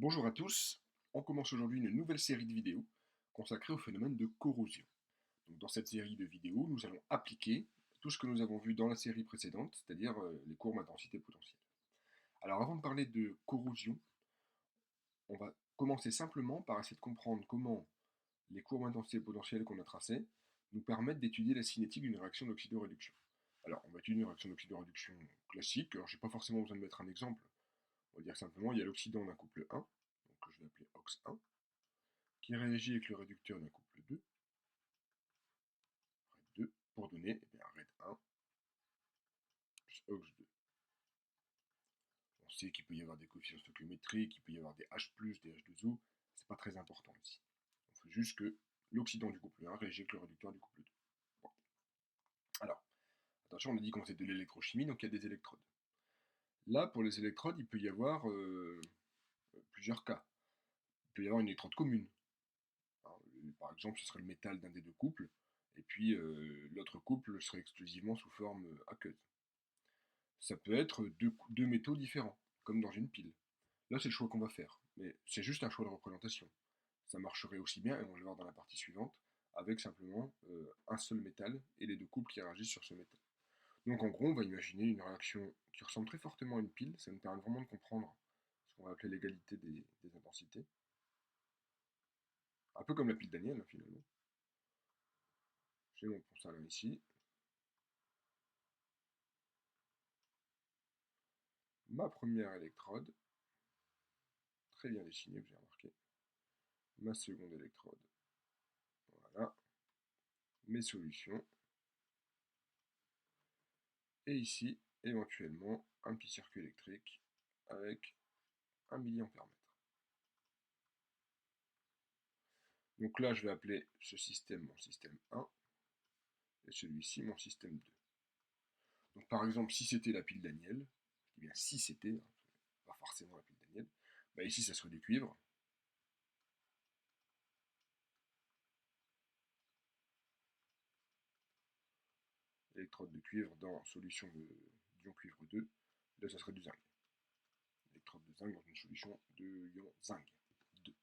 Bonjour à tous, on commence aujourd'hui une nouvelle série de vidéos consacrée au phénomène de corrosion. Donc, dans cette série de vidéos, nous allons appliquer tout ce que nous avons vu dans la série précédente, c'est-à-dire les courbes intensité potentielle. Alors avant de parler de corrosion, on va commencer simplement par essayer de comprendre comment les courbes intensité potentielle qu'on a tracées nous permettent d'étudier la cinétique d'une réaction d'oxydoréduction. Alors on va étudier une réaction d'oxydoréduction classique, alors je n'ai pas forcément besoin de mettre un exemple, on va dire simplement il y a l'oxydant d'un couple 1, donc que je vais appeler OX1, qui réagit avec le réducteur d'un couple 2, RED 2, pour donner RED 1 plus OX2. On sait qu'il peut y avoir des coefficients stoichiométriques, qu'il peut y avoir des H+, des H2O, c'est pas très important ici. On fait juste que l'oxydant du couple 1 réagit avec le réducteur du couple 2. Bon. Alors, attention, on a dit qu'on faisait de l'électrochimie, donc il y a des électrodes. Là, pour les électrodes, il peut y avoir plusieurs cas. Il peut y avoir une électrode commune. Alors, par exemple, ce serait le métal d'un des deux couples, et puis l'autre couple serait exclusivement sous forme aqueuse. Ça peut être deux métaux différents, comme dans une pile. Là, c'est le choix qu'on va faire, mais c'est juste un choix de représentation. Ça marcherait aussi bien, et on va le voir dans la partie suivante, avec simplement un seul métal et les deux couples qui réagissent sur ce métal. Donc en gros, on va imaginer une réaction qui ressemble très fortement à une pile, ça nous permet vraiment de comprendre ce qu'on va appeler l'égalité des intensités. Un peu comme la pile Daniel, finalement. J'ai mon ponsal là ici. Ma première électrode, très bien dessinée, vous avez remarqué. Ma seconde électrode, voilà. Mes solutions. Et ici, éventuellement, un petit circuit électrique avec 1 mA. Donc là, je vais appeler ce système mon système 1 et celui-ci mon système 2. Donc par exemple, si c'était la pile Daniel, je dis bien si c'était, pas forcément la pile Daniel, bah ici ça serait du cuivre. Électrode de cuivre dans solution d'ion cuivre 2, là ça serait du zinc. Électrode de zinc dans une solution de ion zinc 2.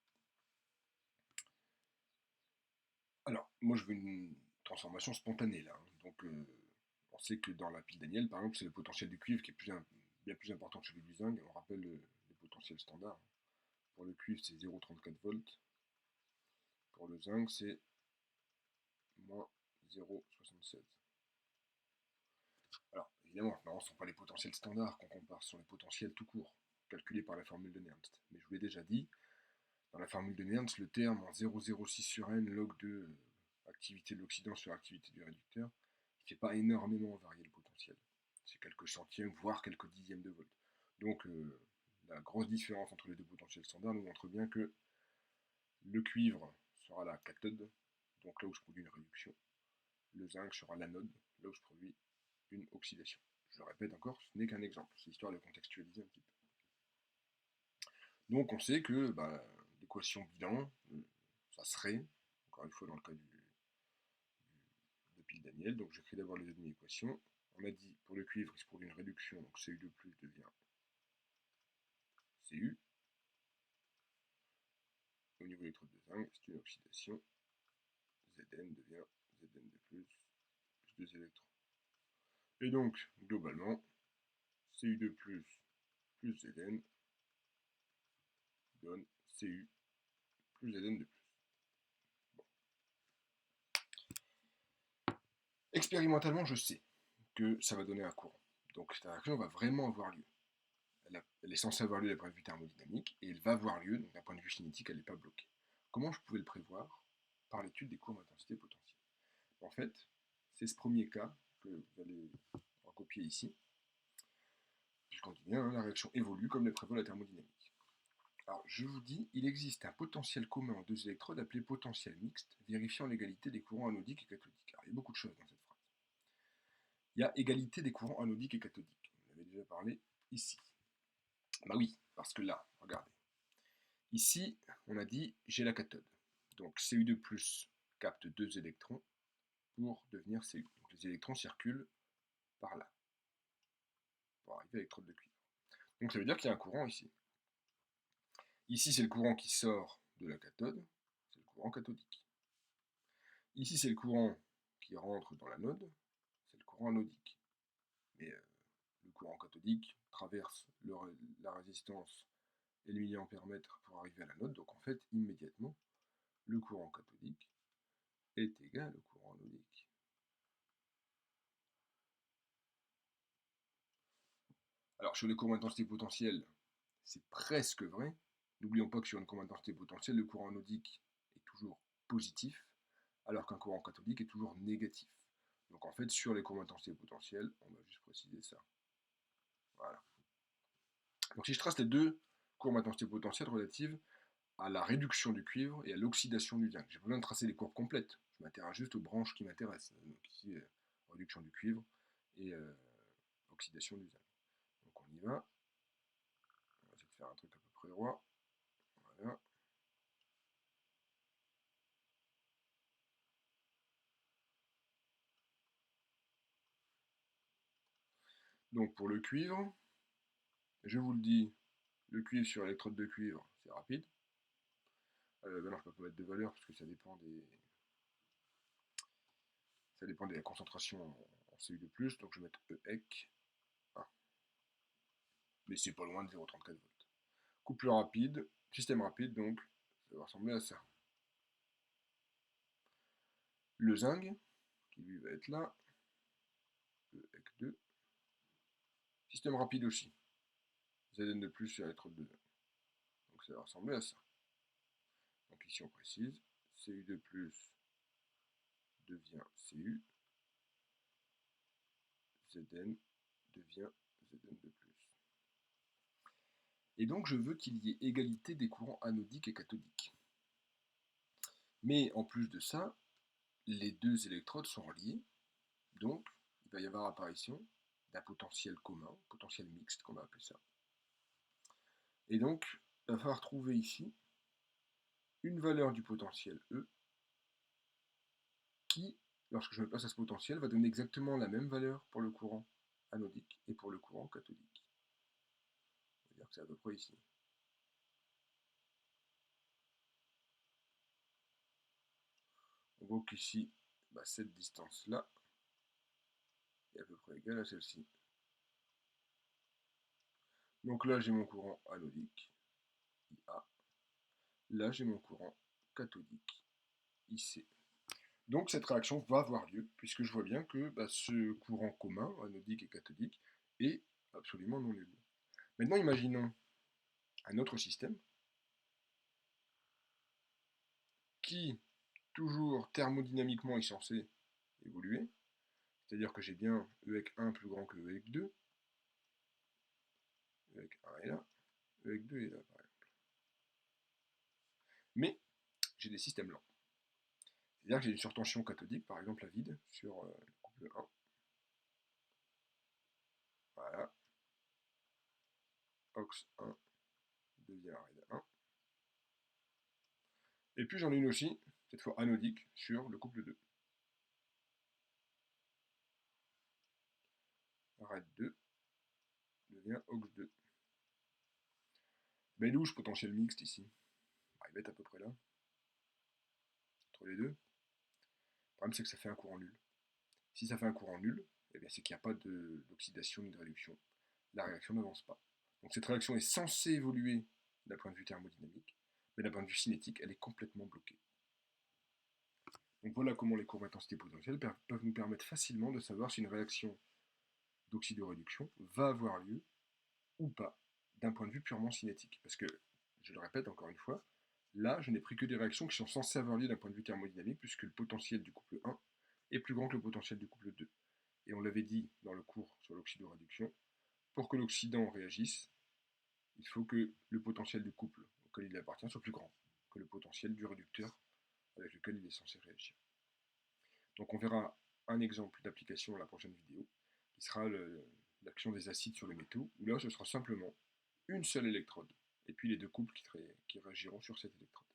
Alors, moi je veux une transformation spontanée là, donc on sait que dans la pile Daniel, par exemple, c'est le potentiel du cuivre qui est bien plus important que celui du zinc. On rappelle les potentiels standards. Pour le cuivre, c'est 0,34 volts. Pour le zinc, c'est moins 0,76. Alors, évidemment, ce ne sont pas les potentiels standards qu'on compare, ce sont les potentiels tout court, calculés par la formule de Nernst. Mais je vous l'ai déjà dit, dans la formule de Nernst, le terme en 0,06 sur n log de activité de l'oxydant sur activité du réducteur, il ne fait pas énormément varier le potentiel. C'est quelques centièmes, voire quelques dixièmes de volts. Donc, la grosse différence entre les deux potentiels standards nous montre bien que le cuivre sera la cathode, donc là où je produis une réduction. Le zinc sera l'anode, là où je produis une oxydation. Je le répète encore, ce n'est qu'un exemple, c'est histoire de contextualiser un petit peu. Donc on sait que l'équation bilan, ça serait, encore une fois dans le cas de pile Daniel, donc j'écris d'abord les demi-équations. On a dit pour le cuivre, il se produit une réduction, donc Cu2 devient Cu. Au niveau de l'électrode de zinc, c'est une oxydation. Zn devient Zn de plus 2 électrons. Et donc, globalement, Cu2 plus Zn donne Cu plus Zn de plus. Bon. Expérimentalement, je sais que ça va donner un courant. Donc cette réaction va vraiment avoir lieu. Elle est censée avoir lieu d'un point de vue thermodynamique, et elle va avoir lieu, donc d'un point de vue cinétique, elle n'est pas bloquée. Comment je pouvais le prévoir? Par l'étude des courbes d'intensité potentielle. En fait, c'est ce premier cas que vous allez recopier ici. Puisqu'on dit bien, la réaction évolue comme le prévoit la thermodynamique. Alors, je vous dis, il existe un potentiel commun en deux électrodes appelé potentiel mixte, vérifiant l'égalité des courants anodiques et cathodiques. Alors, il y a beaucoup de choses dans cette phrase. Il y a égalité des courants anodiques et cathodiques. On en avait déjà parlé ici. Bah oui, parce que là, regardez. Ici, on a dit, j'ai la cathode. Donc, Cu2+, capte 2 électrons pour devenir Cu. Donc, les électrons circulent par là, pour arriver à l'électrode de cuivre. Donc, ça veut dire qu'il y a un courant ici. Ici, c'est le courant qui sort de la cathode, c'est le courant cathodique. Ici, c'est le courant qui rentre dans l'anode, c'est le courant anodique. Mais le courant cathodique traverse la résistance et le milliampère-mètre pour arriver à l'anode, donc en fait, immédiatement, le courant cathodique est égal au courant anodique. Alors, sur les courbes d'intensité potentielle, c'est presque vrai. N'oublions pas que sur une courbe d'intensité potentielle, le courant anodique est toujours positif, alors qu'un courant cathodique est toujours négatif. Donc en fait, sur les courbes d'intensité potentielle, on va juste préciser ça. Voilà. Donc si je trace les deux courbes d'intensité potentielle relatives à la réduction du cuivre et à l'oxydation du zinc, j'ai pas besoin de tracer les courbes complètes, je m'intéresse juste aux branches qui m'intéressent. Donc ici, réduction du cuivre et oxydation du zinc. Donc on y va. On va essayer de faire un truc à peu près droit. Voilà. Donc pour le cuivre, je vous le dis, le cuivre sur électrode de cuivre, c'est rapide. Ben non, je ne peux pas mettre de valeur parce que ça dépend de la concentration en Cu2+, donc je vais mettre EEC 1. Mais c'est pas loin de 0,34 volts. Couple rapide, système rapide, donc ça va ressembler à ça. Le zinc, qui lui va être là, EEC 2. Système rapide aussi. Zn de plus sur électrode de 2. Donc ça va ressembler à ça. Donc ici on précise, Cu2+ devient Cu, Zn devient Zn de plus. Et donc je veux qu'il y ait égalité des courants anodiques et cathodiques. Mais en plus de ça, les deux électrodes sont reliées, donc il va y avoir apparition d'un potentiel commun, potentiel mixte qu'on va appeler ça. Et donc, il va falloir trouver ici une valeur du potentiel E qui, lorsque je me place à ce potentiel, va donner exactement la même valeur pour le courant anodique et pour le courant cathodique. On va dire que c'est à peu près ici. On voit qu'ici, cette distance-là est à peu près égale à celle-ci. Donc là, j'ai mon courant anodique, IA. Là, j'ai mon courant cathodique, IC. Donc cette réaction va avoir lieu, puisque je vois bien que ce courant commun, anodique et cathodique, est absolument non nul. Maintenant, imaginons un autre système qui, toujours thermodynamiquement, est censé évoluer, c'est-à-dire que j'ai bien EEC 1 plus grand que EEC 2, EEC 1 est là, EEC 2 est là, par exemple. Mais j'ai des systèmes lents. C'est-à-dire que j'ai une surtension cathodique, par exemple à vide, sur le couple 1. Voilà. Ox 1 devient RAID 1. Et puis j'en ai une aussi, cette fois anodique, sur le couple 2. RAID 2 devient Ox 2. Mais il est où ce potentiel mixte ici? Il va être à peu près là, entre les deux. Le problème c'est que ça fait un courant nul. Si ça fait un courant nul, eh bien c'est qu'il n'y a pas d'oxydation ni de réduction. La réaction n'avance pas. Donc cette réaction est censée évoluer d'un point de vue thermodynamique, mais d'un point de vue cinétique, elle est complètement bloquée. Donc voilà comment les courbes d'intensité potentielle peuvent nous permettre facilement de savoir si une réaction d'oxydoréduction va avoir lieu ou pas d'un point de vue purement cinétique. Parce que, je le répète encore une fois, là, je n'ai pris que des réactions qui sont censées avoir lieu d'un point de vue thermodynamique, puisque le potentiel du couple 1 est plus grand que le potentiel du couple 2. Et on l'avait dit dans le cours sur l'oxydoréduction, pour que l'oxydant réagisse, il faut que le potentiel du couple auquel il appartient soit plus grand que le potentiel du réducteur avec lequel il est censé réagir. Donc on verra un exemple d'application dans la prochaine vidéo, qui sera l'action des acides sur les métaux, où là ce sera simplement une seule électrode, et puis les deux couples qui réagiront sur cette électrode.